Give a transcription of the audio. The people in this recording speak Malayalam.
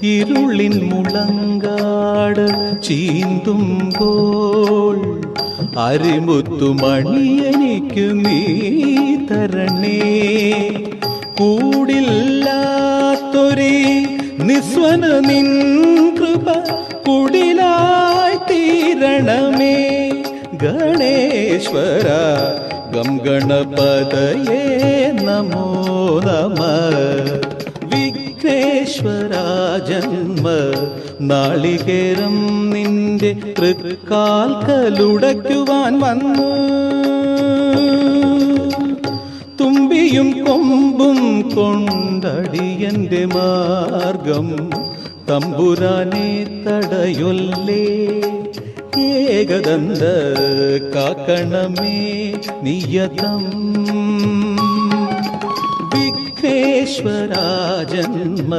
ഇരുളിൻ മുളങ്കാട് ചീന്തുമ്പോൾ അരിമുത്തുമണി എനിക്ക് നീ തരണേ. കൂടില്ലാത്തൊരു നിസ്വന നിൻ കൃപ കുടിലായി തീരണമേ. ഗണേശ്വര ഗം ഗണപതയേ നമോ നമഃ. വിഘ്നേശ്വര ജന്മ നാളികേരം നിന്റെ തൃക്കാൽക്കലുടയ്ക്കുവാൻ വന്നു. തുമ്പിയും കൊമ്പും കൊണ്ടടിയന്റെ മാർഗം തമ്പുരാനെ തടയൊല്ലേ. ഏകദന്ത കാക്കണമേ നിയതം. വിഘ്നേശ്വര ജന്മ